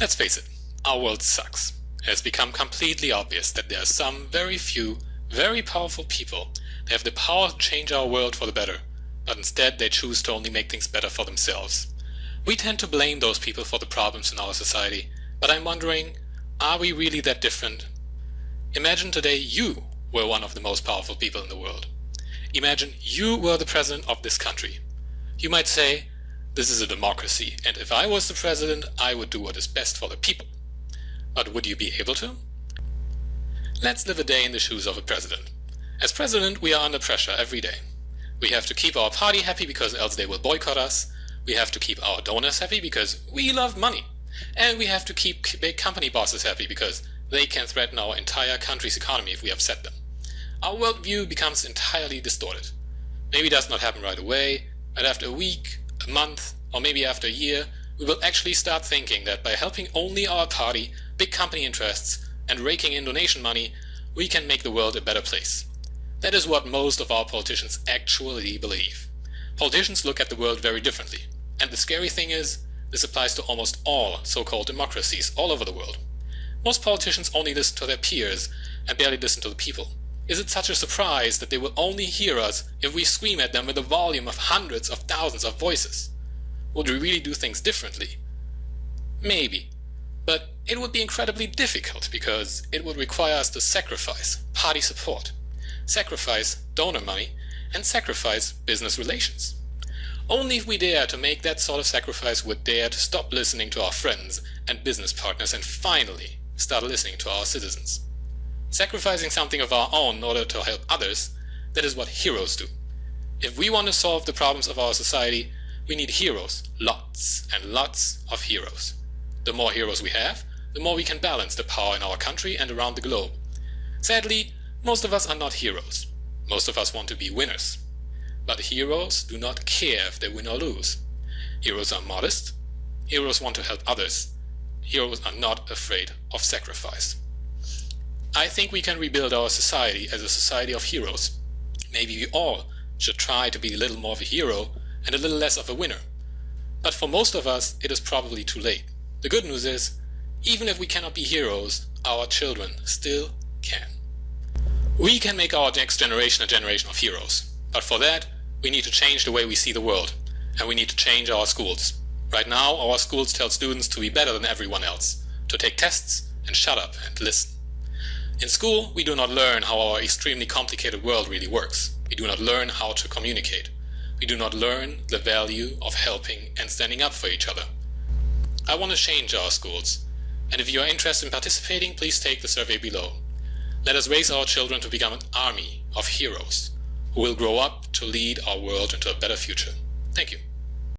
Let's face it, our world sucks. It has become completely obvious that there are some very few, very powerful people that have the power to change our world for the better, but instead they choose to only make things better for themselves. We tend to blame those people for the problems in our society, but I'm wondering, are we really that different? Imagine today you were one of the most powerful people in the world. Imagine you were the president of this country. You might say, this is a democracy, and if I was the president, I would do what is best for the people. But would you be able to? Let's live a day in the shoes of a president. As president, we are under pressure every day. We have to keep our party happy because else they will boycott us. We have to keep our donors happy because we love money. And we have to keep big company bosses happy because they can threaten our entire country's economy if we upset them. Our worldview becomes entirely distorted. Maybe it does not happen right away, but after a week, a month, or maybe after a year, we will actually start thinking that by helping only our party, big company interests, and raking in donation money, we can make the world a better place. That is what most of our politicians actually believe. Politicians look at the world very differently. And the scary thing is, this applies to almost all so-called democracies all over the world. Most politicians only listen to their peers and barely listen to the people. Is it such a surprise that they will only hear us if we scream at them with a volume of hundreds of thousands of voices? Would we really do things differently? Maybe. But it would be incredibly difficult because it would require us to sacrifice party support, sacrifice donor money, and sacrifice business relations. Only if we dare to make that sort of sacrifice would dare to stop listening to our friends and business partners and finally start listening to our citizens. Sacrificing something of our own in order to help others, that is what heroes do. If we want to solve the problems of our society, we need heroes, lots and lots of heroes. The more heroes we have, the more we can balance the power in our country and around the globe. Sadly, most of us are not heroes. Most of us want to be winners. But heroes do not care if they win or lose. Heroes are modest. Heroes want to help others. Heroes are not afraid of sacrifice. I think we can rebuild our society as a society of heroes. Maybe we all should try to be a little more of a hero and a little less of a winner. But for most of us, it is probably too late. The good news is, even if we cannot be heroes, our children still can. We can make our next generation a generation of heroes. But for that, we need to change the way we see the world. And we need to change our schools. Right now, our schools tell students to be better than everyone else, to take tests and shut up and listen. In school, we do not learn how our extremely complicated world really works. We do not learn how to communicate. We do not learn the value of helping and standing up for each other. I want to change our schools. And if you are interested in participating, please take the survey below. Let us raise our children to become an army of heroes who will grow up to lead our world into a better future. Thank you.